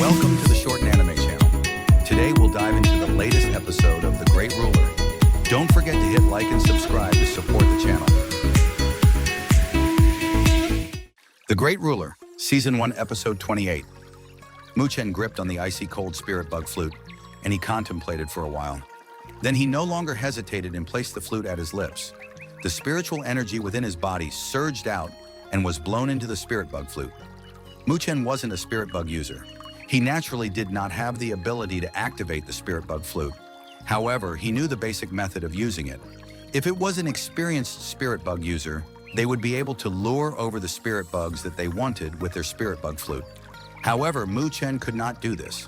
Welcome to the Shorten Anime channel. Today we'll dive into the latest episode of The Great Ruler. Don't forget to hit like and subscribe to support the channel. The Great Ruler, Season 1, Episode 28. Mu-Chen gripped on the icy cold spirit bug flute, and he contemplated for a while. Then he no longer hesitated and placed the flute at his lips. The spiritual energy within his body surged out and was blown into the spirit bug flute. Mu-Chen wasn't a spirit bug user. He naturally did not have the ability to activate the spirit bug flute. However, he knew the basic method of using it. If it was an experienced spirit bug user, they would be able to lure over the spirit bugs that they wanted with their spirit bug flute. However, Mu-Chen could not do this.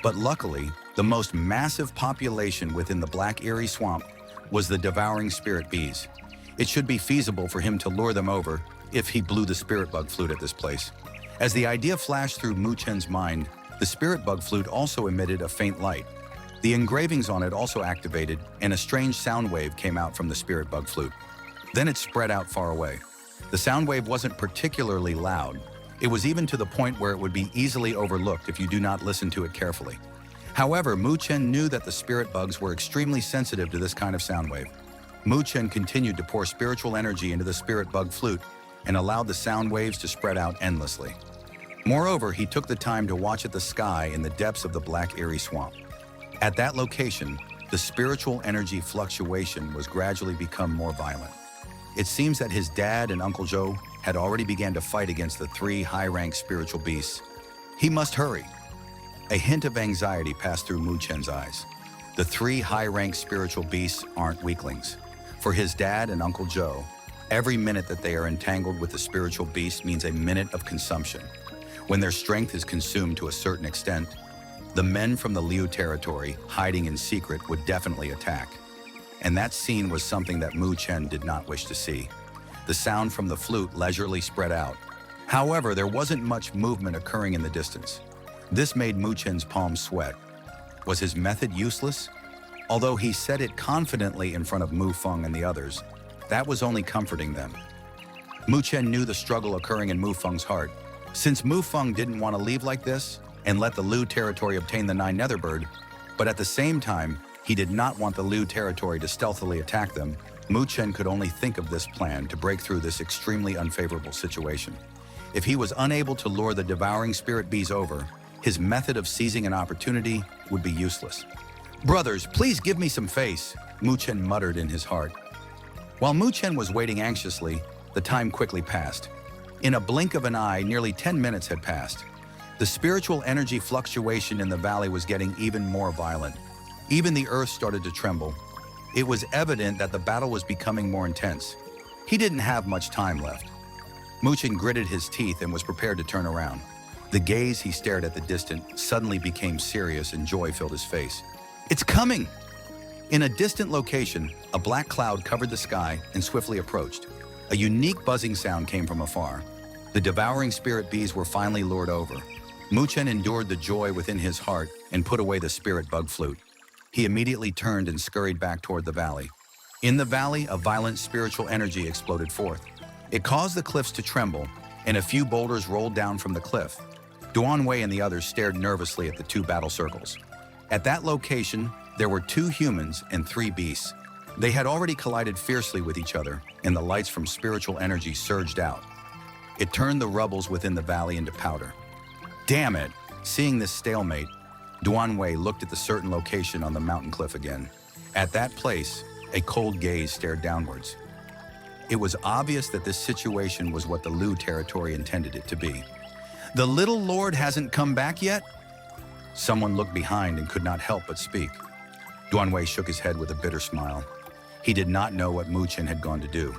But luckily, the most massive population within the Black Eerie Swamp was the devouring spirit bees. It should be feasible for him to lure them over if he blew the spirit bug flute at this place. As the idea flashed through Mu-Chen's mind, the spirit bug flute also emitted a faint light. The engravings on it also activated, and a strange sound wave came out from the spirit bug flute. Then it spread out far away. The sound wave wasn't particularly loud. It was even to the point where it would be easily overlooked if you do not listen to it carefully. However, Mu-Chen knew that the spirit bugs were extremely sensitive to this kind of sound wave. Mu-Chen continued to pour spiritual energy into the spirit bug flute and allowed the sound waves to spread out endlessly. Moreover, he took the time to watch at the sky in the depths of the Black Eerie Swamp. At that location, the spiritual energy fluctuation was gradually become more violent. It seems that his dad and Uncle Joe had already began to fight against the three high-ranked spiritual beasts. He must hurry. A hint of anxiety passed through Mu-Chen's eyes. The three high-ranked spiritual beasts aren't weaklings. For his dad and Uncle Joe, every minute that they are entangled with the spiritual beast means a minute of consumption. When their strength is consumed to a certain extent, the men from the Liu territory, hiding in secret, would definitely attack. And that scene was something that Mu-Chen did not wish to see. The sound from the flute leisurely spread out. However, there wasn't much movement occurring in the distance. This made Mu-Chen's palms sweat. Was his method useless? Although he said it confidently in front of Mu Feng and the others, that was only comforting them. Mu-Chen knew the struggle occurring in Mu Feng's heart. Since Mu Feng didn't want to leave like this and let the Liu territory obtain the Nine Netherworld Bird, but at the same time, he did not want the Liu territory to stealthily attack them, Mu-Chen could only think of this plan to break through this extremely unfavorable situation. If he was unable to lure the devouring spirit bees over, his method of seizing an opportunity would be useless. "Brothers, please give me some face," Mu-Chen muttered in his heart. While Mu-Chen was waiting anxiously, the time quickly passed. In a blink of an eye, nearly 10 minutes had passed. The spiritual energy fluctuation in the valley was getting even more violent. Even the earth started to tremble. It was evident that the battle was becoming more intense. He didn't have much time left. Mu-Chen gritted his teeth and was prepared to turn around. The gaze he stared at the distance suddenly became serious and joy filled his face. "It's coming!" In a distant location, a black cloud covered the sky and swiftly approached. A unique buzzing sound came from afar. The devouring spirit bees were finally lured over. Mu-Chen endured the joy within his heart and put away the spirit bug flute. He immediately turned and scurried back toward the valley. In the valley, a violent spiritual energy exploded forth. It caused the cliffs to tremble, and a few boulders rolled down from the cliff. Donghua and the others stared nervously at the two battle circles. At that location, there were 2 humans and 3 beasts. They had already collided fiercely with each other, and the lights from spiritual energy surged out. It turned the rubbles within the valley into powder. Damn it! Seeing this stalemate, Donghua looked at the certain location on the mountain cliff again. At that place, a cold gaze stared downwards. It was obvious that this situation was what the Liu territory intended it to be. "The little lord hasn't come back yet?" Someone looked behind and could not help but speak. Donghua shook his head with a bitter smile. He did not know what Mu-Chen had gone to do.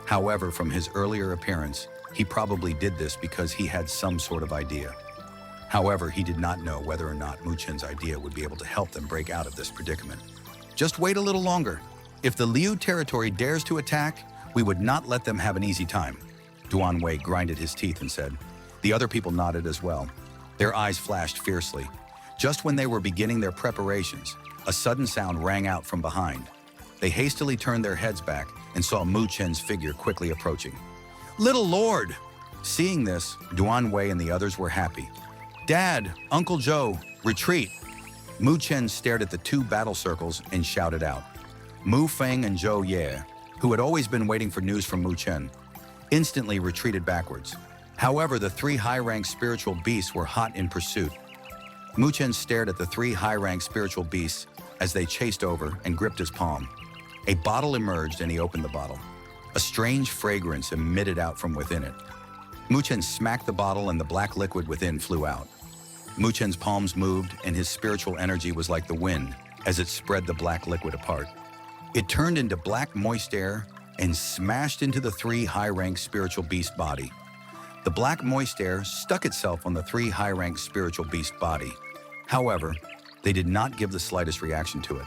However, from his earlier appearance, he probably did this because he had some sort of idea. However, he did not know whether or not Mu-Chen's idea would be able to help them break out of this predicament. "Just wait a little longer. If the Liu territory dares to attack, we would not let them have an easy time." Donghua grinded his teeth and said. The other people nodded as well. Their eyes flashed fiercely. Just when they were beginning their preparations, a sudden sound rang out from behind. They hastily turned their heads back and saw Mu-Chen's figure quickly approaching. "Little Lord!" Seeing this, Donghua and the others were happy. "Dad, Uncle Joe, retreat!" Mu Chen stared at the two battle circles and shouted out. Mu Feng and Zhou Ye, who had always been waiting for news from Mu Chen, instantly retreated backwards. However, the three high-ranked spiritual beasts were hot in pursuit. Mu Chen stared at the three high-ranked spiritual beasts as they chased over and gripped his palm. A bottle emerged and he opened the bottle. A strange fragrance emitted out from within it. Mu Chen smacked the bottle and the black liquid within flew out. Mu Chen's palms moved and his spiritual energy was like the wind as it spread the black liquid apart. It turned into black moist air and smashed into the three high-ranked spiritual beast body. The black moist air stuck itself on the three high-ranked spiritual beast body. However, they did not give the slightest reaction to it.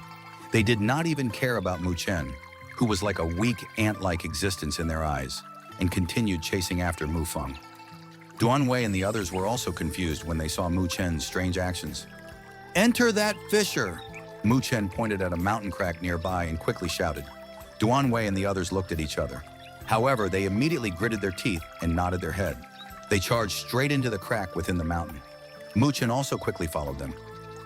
They did not even care about Mu Chen, who was like a weak ant-like existence in their eyes, and continued chasing after Mu Feng. Donghua and the others were also confused when they saw Mu Chen's strange actions. "Enter that fissure!" Mu Chen pointed at a mountain crack nearby and quickly shouted. Donghua and the others looked at each other. However, they immediately gritted their teeth and nodded their head. They charged straight into the crack within the mountain. Mu Chen also quickly followed them.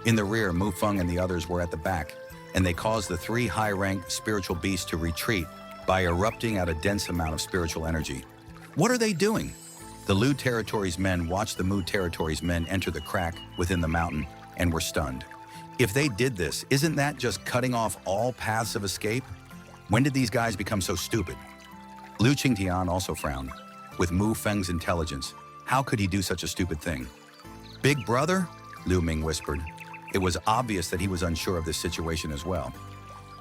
In the rear, Mu Feng and the others were at the back, and they caused the three high-ranked spiritual beasts to retreat by erupting out a dense amount of spiritual energy. What are they doing? The Lu Territory's men watched the Mu Territory's men enter the crack within the mountain and were stunned. If they did this, isn't that just cutting off all paths of escape? When did these guys become so stupid? Lu Qingtian also frowned. With Mu Feng's intelligence, how could he do such a stupid thing? "Big brother?" Lu Ming whispered. It was obvious that he was unsure of this situation as well.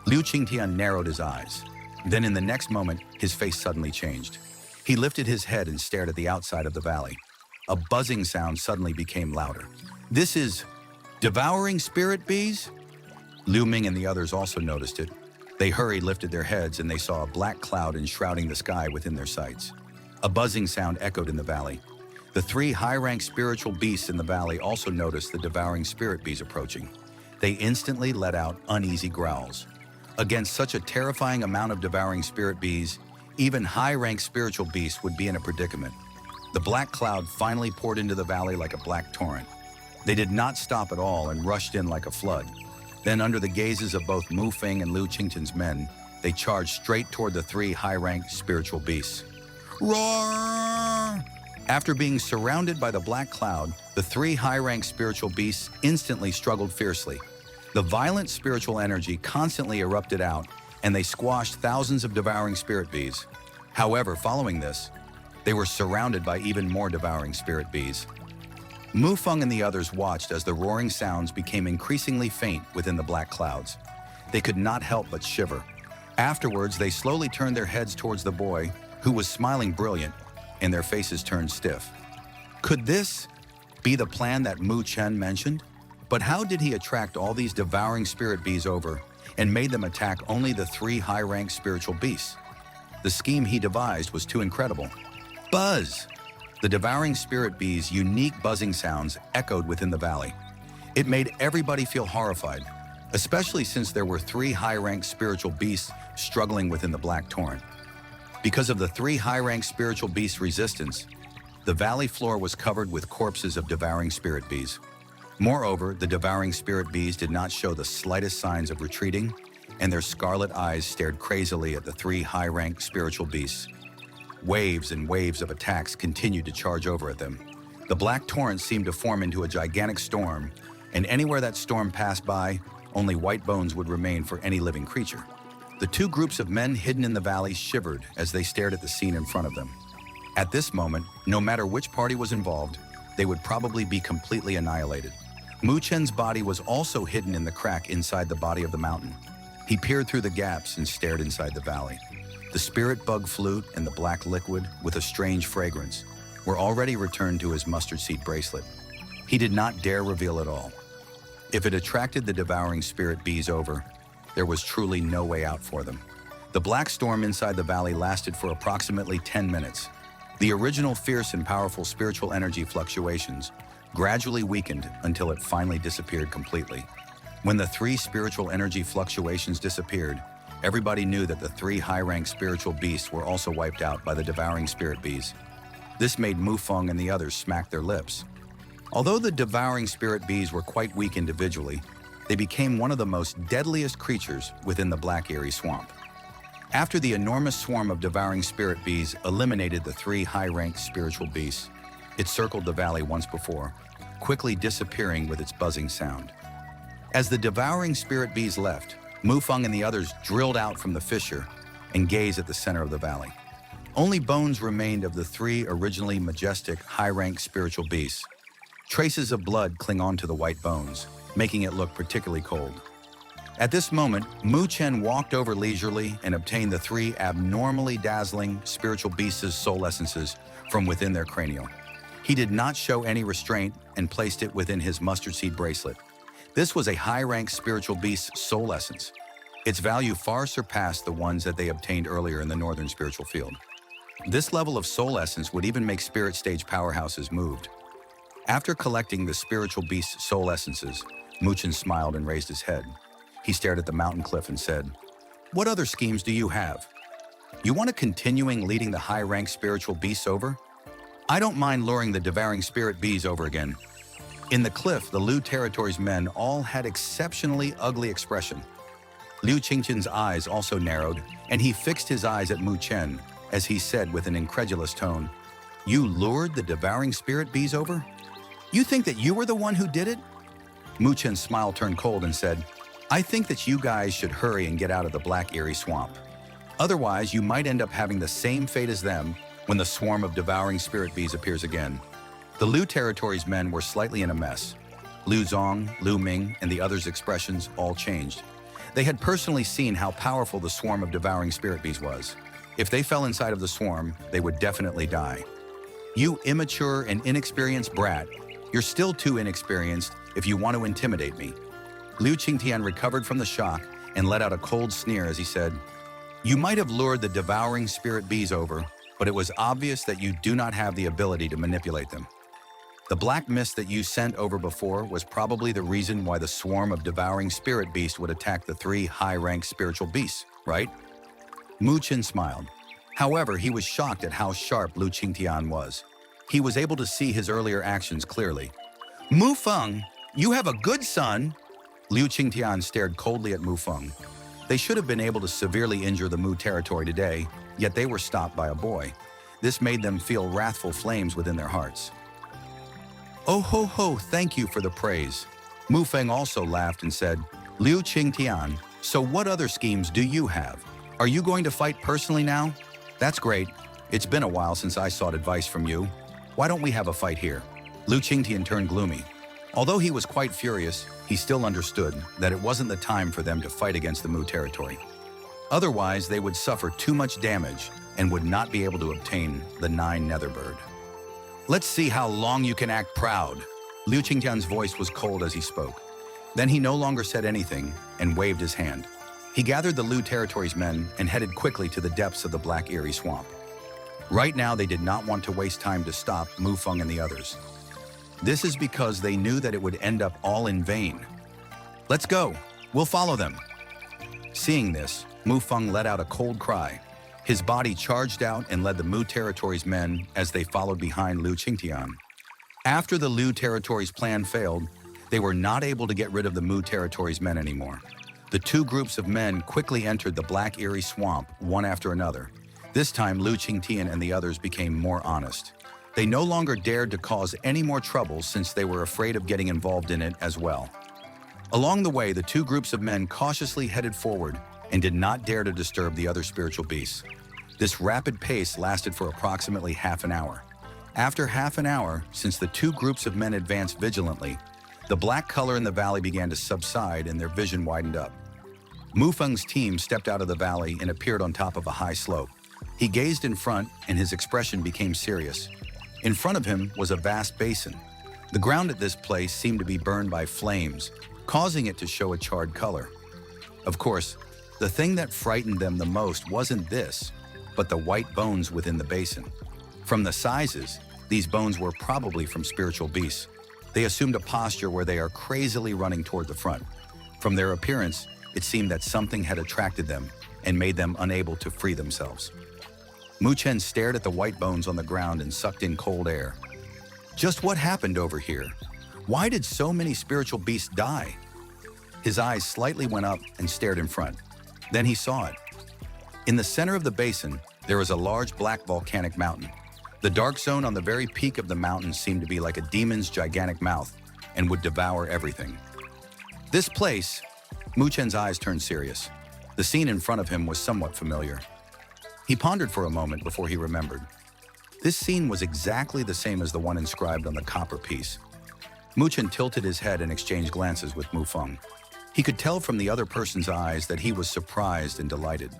Lu Qingtian narrowed his eyes. Then in the next moment, his face suddenly changed. He lifted his head and stared at the outside of the valley. A buzzing sound suddenly became louder. "This is devouring spirit bees?" Lu Ming and the others also noticed it. They hurried, lifted their heads, and they saw a black cloud enshrouding the sky within their sights. A buzzing sound echoed in the valley. The three high-ranked spiritual beasts in the valley also noticed the devouring spirit bees approaching. They instantly let out uneasy growls. Against such a terrifying amount of devouring spirit bees, even high-ranked spiritual beasts would be in a predicament. The black cloud finally poured into the valley like a black torrent. They did not stop at all and rushed in like a flood. Then, under the gazes of both Mu Feng and Lu Qingtian's men, they charged straight toward the three high-ranked spiritual beasts. Roar! After being surrounded by the black cloud, the three high-ranked spiritual beasts instantly struggled fiercely. The violent spiritual energy constantly erupted out, and they squashed thousands of devouring spirit bees. However, following this, they were surrounded by even more devouring spirit bees. Mu Feng and the others watched as the roaring sounds became increasingly faint within the black clouds. They could not help but shiver. Afterwards, they slowly turned their heads towards the boy, who was smiling brilliant, and their faces turned stiff. Could this be the plan that Mu Chen mentioned? But how did he attract all these devouring spirit bees over and made them attack only the three high-ranked spiritual beasts? The scheme he devised was too incredible. Buzz! The devouring spirit bees' unique buzzing sounds echoed within the valley. It made everybody feel horrified, especially since there were three high-ranked spiritual beasts struggling within the black torrent. Because of the three high-ranked spiritual beasts' resistance, the valley floor was covered with corpses of devouring spirit bees. Moreover, the devouring spirit bees did not show the slightest signs of retreating, and their scarlet eyes stared crazily at the three high-ranked spiritual beasts. Waves and waves of attacks continued to charge over at them. The black torrent seemed to form into a gigantic storm, and anywhere that storm passed by, only white bones would remain for any living creature. The two groups of men hidden in the valley shivered as they stared at the scene in front of them. At this moment, no matter which party was involved, they would probably be completely annihilated. Mu Chen's body was also hidden in the crack inside the body of the mountain. He peered through the gaps and stared inside the valley. The spirit bug flute and the black liquid, with a strange fragrance, were already returned to his mustard seed bracelet. He did not dare reveal it all. If it attracted the devouring spirit bees over, there was truly no way out for them. The black storm inside the valley lasted for approximately 10 minutes. The original fierce and powerful spiritual energy fluctuations gradually weakened until it finally disappeared completely. When the three spiritual energy fluctuations disappeared, everybody knew that the three high-ranked spiritual beasts were also wiped out by the devouring spirit bees. This made Mu Feng and the others smack their lips. Although the devouring spirit bees were quite weak individually, they became one of the most deadliest creatures within the Black Eyrie Swamp. After the enormous swarm of devouring spirit bees eliminated the 3 high-ranked spiritual beasts, it circled the valley once before, quickly disappearing with its buzzing sound. As the devouring spirit bees left, Mufeng and the others drilled out from the fissure and gazed at the center of the valley. Only bones remained of the 3 originally majestic, high-ranked spiritual beasts. Traces of blood cling onto the white bones, making it look particularly cold. At this moment, Mu Chen walked over leisurely and obtained the 3 abnormally dazzling spiritual beasts' soul essences from within their cranial. He did not show any restraint and placed it within his mustard seed bracelet. This was a high-ranked spiritual beast's soul essence. Its value far surpassed the ones that they obtained earlier in the Northern Spiritual Field. This level of soul essence would even make spirit stage powerhouses moved. After collecting the spiritual beast's soul essences, Mu Chen smiled and raised his head. He stared at the mountain cliff and said, "What other schemes do you have? You want to continuing leading the high-ranked spiritual beasts over? I don't mind luring the devouring spirit bees over again." In the cliff, the Lu territory's men all had exceptionally ugly expression. Liu Qingqian's eyes also narrowed, and he fixed his eyes at Mu Chen as he said with an incredulous tone, "You lured the devouring spirit bees over? You think that you were the one who did it?" Mu Chen's smile turned cold and said, "I think that you guys should hurry and get out of the Black Eyrie Swamp. Otherwise, you might end up having the same fate as them when the swarm of devouring spirit bees appears again." The Lu territory's men were slightly in a mess. Liu Zong, Liu Ming, and the others' expressions all changed. They had personally seen how powerful the swarm of devouring spirit bees was. If they fell inside of the swarm, they would definitely die. "You immature and inexperienced brat, you're still too inexperienced if you want to intimidate me." Liu Qingtian recovered from the shock and let out a cold sneer as he said, "You might have lured the devouring spirit bees over, but it was obvious that you do not have the ability to manipulate them. The black mist that you sent over before was probably the reason why the swarm of devouring spirit beasts would attack the 3 high-ranked spiritual beasts, right?" Mu Chen smiled. However, he was shocked at how sharp Liu Qingtian was. He was able to see his earlier actions clearly. "Mu Feng, you have a good son." Liu Qingtian stared coldly at Mu Feng. They should have been able to severely injure the Mu territory today, yet they were stopped by a boy. This made them feel wrathful flames within their hearts. "Oh ho ho, thank you for the praise." Mu Feng also laughed and said, "Liu Qingtian, so what other schemes do you have? Are you going to fight personally now? That's great. It's been a while since I sought advice from you. Why don't we have a fight here?" Liu Qingtian turned gloomy. Although he was quite furious, he still understood that it wasn't the time for them to fight against the Mu territory. Otherwise, they would suffer too much damage and would not be able to obtain the Nine Netherworld Bird. "Let's see how long you can act proud." Liu Qingtian's voice was cold as he spoke. Then he no longer said anything and waved his hand. He gathered the Lu territory's men and headed quickly to the depths of the Black Eyrie Swamp. Right now, they did not want to waste time to stop Mu Feng and the others. This is because they knew that it would end up all in vain. "Let's go. We'll follow them." Seeing this, Mu Feng let out a cold cry. His body charged out and led the Mu territory's men as they followed behind Liu Qingtian. After the Lu territory's plan failed, they were not able to get rid of the Mu territory's men anymore. The 2 groups of men quickly entered the Black Eyrie Swamp, one after another. This time, Liu Qingtian and the others became more honest. They no longer dared to cause any more trouble since they were afraid of getting involved in it as well. Along the way, the 2 groups of men cautiously headed forward and did not dare to disturb the other spiritual beasts. This rapid pace lasted for approximately half an hour. After half an hour, since the 2 groups of men advanced vigilantly, the black color in the valley began to subside and their vision widened up. Mu Feng's team stepped out of the valley and appeared on top of a high slope. He gazed in front and his expression became serious. In front of him was a vast basin. The ground at this place seemed to be burned by flames, causing it to show a charred color. Of course, the thing that frightened them the most wasn't this, but the white bones within the basin. From the sizes, these bones were probably from spiritual beasts. They assumed a posture where they are crazily running toward the front. From their appearance, it seemed that something had attracted them and made them unable to free themselves. Mu Chen stared at the white bones on the ground and sucked in cold air. Just what happened over here? Why did so many spiritual beasts die? His eyes slightly went up and stared in front. Then he saw it. In the center of the basin, there was a large black volcanic mountain. The dark zone on the very peak of the mountain seemed to be like a demon's gigantic mouth and would devour everything. This place, Mu Chen's eyes turned serious. The scene in front of him was somewhat familiar. He pondered for a moment before he remembered. This scene was exactly the same as the one inscribed on the copper piece. Mu Chen tilted his head and exchanged glances with Mu Feng. He could tell from the other person's eyes that he was surprised and delighted.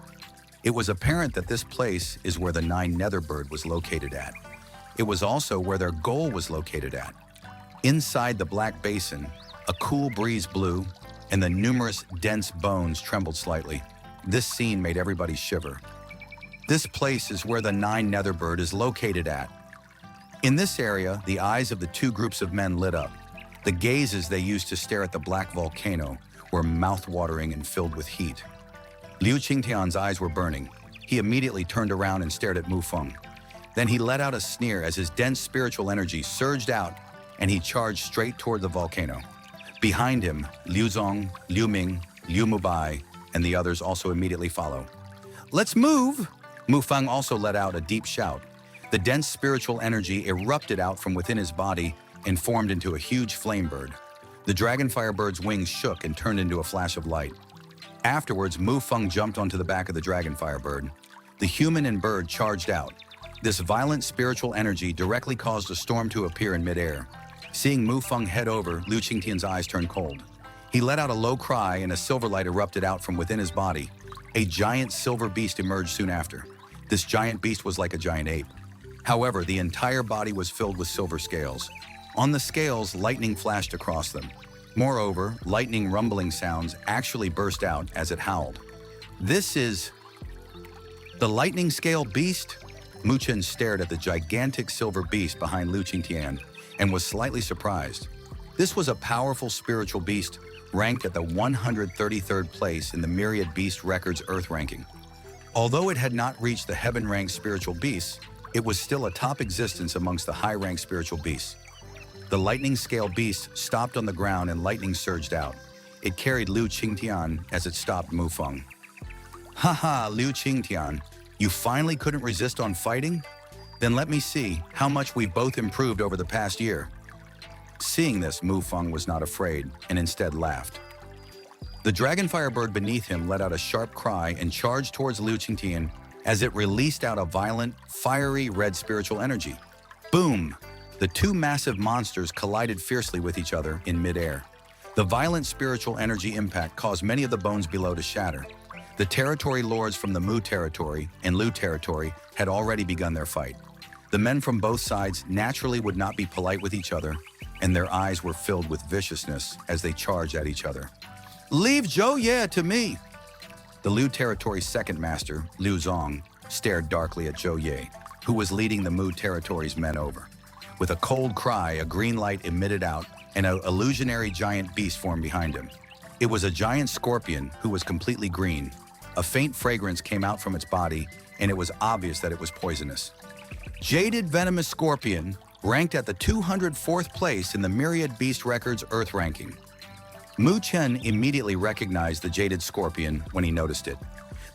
It was apparent that this place is where the Nine Netherworld Bird was located at. It was also where their goal was located at. Inside the black basin, a cool breeze blew, and the numerous dense bones trembled slightly. This scene made everybody shiver. This place is where the Nine Netherworld Bird is located at. In this area, the eyes of the two groups of men lit up. The gazes they used to stare at the black volcano were mouth-watering and filled with heat. Liu Qingtian's eyes were burning. He immediately turned around and stared at Mu Feng. Then he let out a sneer as his dense spiritual energy surged out and he charged straight toward the volcano. Behind him, Liu Zong, Liu Ming, Liu Mubai, and the others also immediately follow. "Let's move!" Mu Feng also let out a deep shout. The dense spiritual energy erupted out from within his body and formed into a huge flame bird. The dragonfire bird's wings shook and turned into a flash of light. Afterwards, Mu Feng jumped onto the back of the dragonfire bird. The human and bird charged out. This violent spiritual energy directly caused a storm to appear in midair. Seeing Mu Feng head over, Liu Qingtian's eyes turned cold. He let out a low cry and a silver light erupted out from within his body. A giant silver beast emerged soon after. This giant beast was like a giant ape. However, the entire body was filled with silver scales. On the scales, lightning flashed across them. Moreover, lightning rumbling sounds actually burst out as it howled. "This is the lightning scale beast?" Mu Chen stared at the gigantic silver beast behind Liu Qingtian and was slightly surprised. This was a powerful spiritual beast ranked at the 133rd place in the Myriad Beast Records Earth ranking. Although it had not reached the heaven-ranked spiritual beasts, it was still a top existence amongst the high-ranked spiritual beasts. The lightning scale beast stopped on the ground and lightning surged out. It carried Liu Qingtian as it stopped Mu Feng. "Haha, Liu Qingtian, you finally couldn't resist on fighting? Then let me see how much we've both improved over the past year." Seeing this, Mu Feng was not afraid and instead laughed. The dragonfire bird beneath him let out a sharp cry and charged towards Liu Qingtian as it released out a violent, fiery red spiritual energy. Boom! The two massive monsters collided fiercely with each other in midair. The violent spiritual energy impact caused many of the bones below to shatter. The territory lords from the Mu territory and Lu territory had already begun their fight. The men from both sides naturally would not be polite with each other, and their eyes were filled with viciousness as they charged at each other. "Leave Zhou Ye to me!" The Lu territory's second master, Liu Zong, stared darkly at Zhou Ye, who was leading the Mu territory's men over. With a cold cry, a green light emitted out, and an illusionary giant beast formed behind him. It was a giant scorpion who was completely green. A faint fragrance came out from its body, and it was obvious that it was poisonous. Jaded venomous scorpion, ranked at the 204th place in the Myriad Beast Records Earth ranking. Mu Chen immediately recognized the jaded scorpion when he noticed it.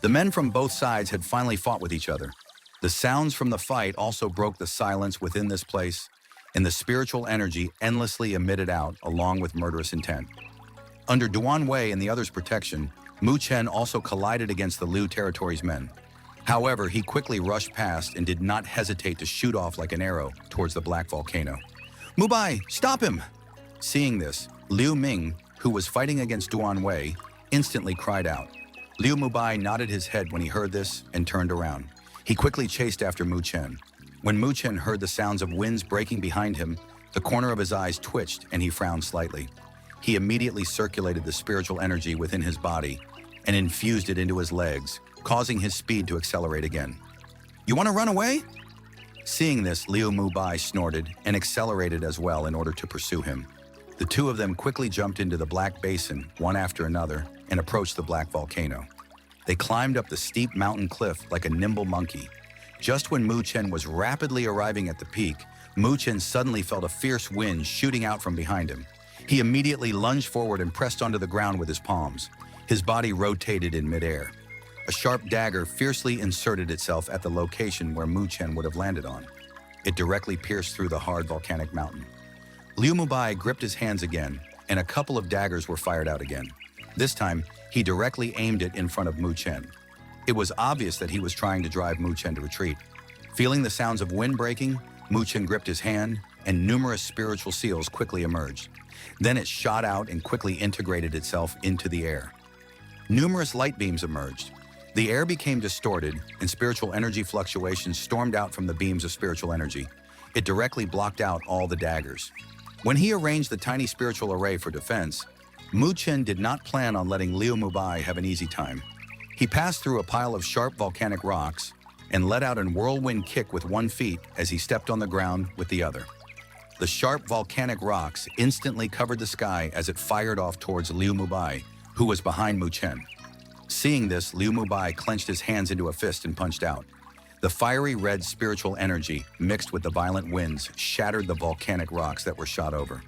The men from both sides had finally fought with each other. The sounds from the fight also broke the silence within this place, and the spiritual energy endlessly emitted out along with murderous intent. Under Duan Wei and the others' protection, Mu Chen also collided against the Lu territory's men. However, he quickly rushed past and did not hesitate to shoot off like an arrow towards the black volcano. "Mubai, stop him!" Seeing this, Liu Ming, who was fighting against Duan Wei, instantly cried out. Liu Mubai nodded his head when he heard this and turned around. He quickly chased after Mu Chen. When Mu Chen heard the sounds of winds breaking behind him, the corner of his eyes twitched and he frowned slightly. He immediately circulated the spiritual energy within his body and infused it into his legs, causing his speed to accelerate again. "You want to run away?" Seeing this, Liu Mubai snorted and accelerated as well in order to pursue him. The two of them quickly jumped into the black basin, one after another, and approached the black volcano. They climbed up the steep mountain cliff like a nimble monkey. Just when Mu Chen was rapidly arriving at the peak, Muchen suddenly felt a fierce wind shooting out from behind him. He immediately lunged forward and pressed onto the ground with his palms. His body rotated in midair. A sharp dagger fiercely inserted itself at the location where Muchen would have landed on. It directly pierced through the hard volcanic mountain. Liu Mubai gripped his hands again, and a couple of daggers were fired out again. This time, he directly aimed it in front of Muchen. It was obvious that he was trying to drive Muchen to retreat. Feeling the sounds of wind breaking, Muchen gripped his hand, and numerous spiritual seals quickly emerged. Then it shot out and quickly integrated itself into the air. Numerous light beams emerged. The air became distorted, and spiritual energy fluctuations stormed out from the beams of spiritual energy. It directly blocked out all the daggers. When he arranged the tiny spiritual array for defense, Muchen did not plan on letting Liu Mubai have an easy time. He passed through a pile of sharp volcanic rocks and let out a whirlwind kick with one foot as he stepped on the ground with the other. The sharp volcanic rocks instantly covered the sky as it fired off towards Liu Mubai, who was behind Muchen. Seeing this, Liu Mubai clenched his hands into a fist and punched out. The fiery red spiritual energy, mixed with the violent winds, shattered the volcanic rocks that were shot over.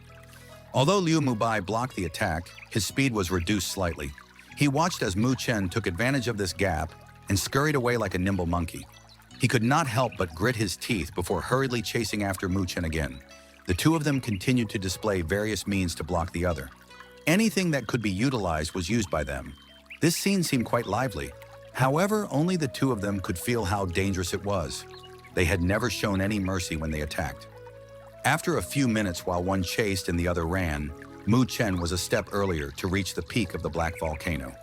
Although Liu Mubai blocked the attack, his speed was reduced slightly. He watched as Muchen took advantage of this gap and scurried away like a nimble monkey. He could not help but grit his teeth before hurriedly chasing after Muchen again. The two of them continued to display various means to block the other. Anything that could be utilized was used by them. This scene seemed quite lively. However, only the two of them could feel how dangerous it was. They had never shown any mercy when they attacked. After a few minutes while one chased and the other ran, Muchen was a step earlier to reach the peak of the black volcano.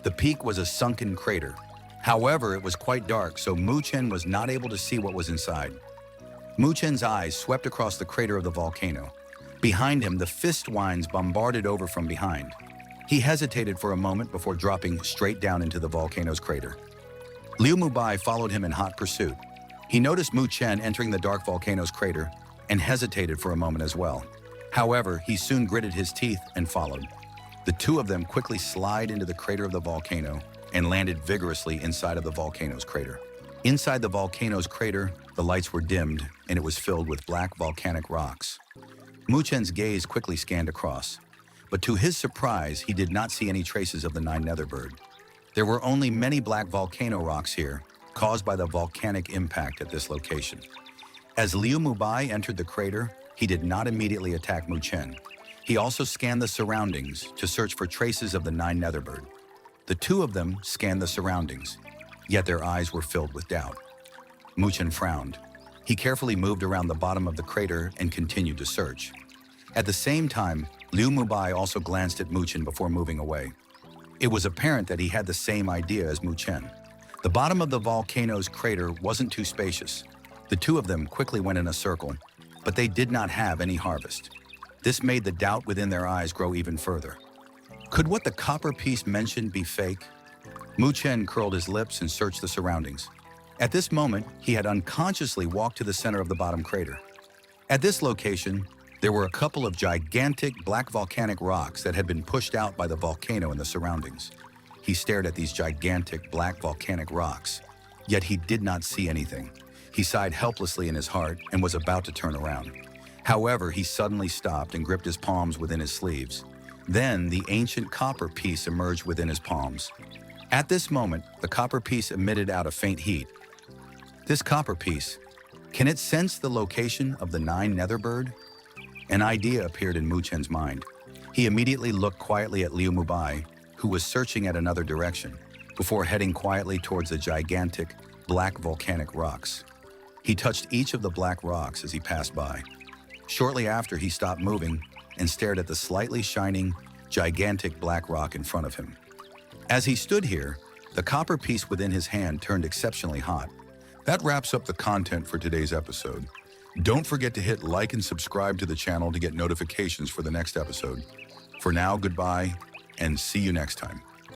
The peak was a sunken crater. However, it was quite dark, so Muchen was not able to see what was inside. Muchen's eyes swept across the crater of the volcano. Behind him, the fist winds bombarded over from behind. He hesitated for a moment before dropping straight down into the volcano's crater. Liu Mubai followed him in hot pursuit. He noticed Muchen entering the dark volcano's crater and hesitated for a moment as well. However, he soon gritted his teeth and followed. The two of them quickly slid into the crater of the volcano and landed vigorously inside of the volcano's crater. Inside the volcano's crater, the lights were dimmed and it was filled with black volcanic rocks. Muchen's gaze quickly scanned across, but to his surprise, he did not see any traces of the Nine Netherworld Bird. There were only many black volcano rocks here, caused by the volcanic impact at this location. As Liu Mubai entered the crater, he did not immediately attack Muchen. He also scanned the surroundings to search for traces of the Nine Netherworld Bird. The two of them scanned the surroundings, yet their eyes were filled with doubt. Muchen frowned. He carefully moved around the bottom of the crater and continued to search. At the same time, Liu Mubai also glanced at Muchen before moving away. It was apparent that he had the same idea as Muchen. The bottom of the volcano's crater wasn't too spacious. The two of them quickly went in a circle, but they did not have any harvest. This made the doubt within their eyes grow even further. Could what the copper piece mentioned be fake? Muchen curled his lips and searched the surroundings. At this moment, he had unconsciously walked to the center of the bottom crater. At this location, there were a couple of gigantic black volcanic rocks that had been pushed out by the volcano in the surroundings. He stared at these gigantic black volcanic rocks, yet he did not see anything. He sighed helplessly in his heart and was about to turn around. However, he suddenly stopped and gripped his palms within his sleeves. Then, the ancient copper piece emerged within his palms. At this moment, the copper piece emitted out a faint heat. This copper piece, can it sense the location of the Nine Netherworld Bird? An idea appeared in Muchen's mind. He immediately looked quietly at Liu Mubai, who was searching at another direction, before heading quietly towards the gigantic, black volcanic rocks. He touched each of the black rocks as he passed by. Shortly after, he stopped moving and stared at the slightly shining, gigantic black rock in front of him. As he stood here, the copper piece within his hand turned exceptionally hot. That wraps up the content for today's episode. Don't forget to hit like and subscribe to the channel to get notifications for the next episode. For now, goodbye, and see you next time.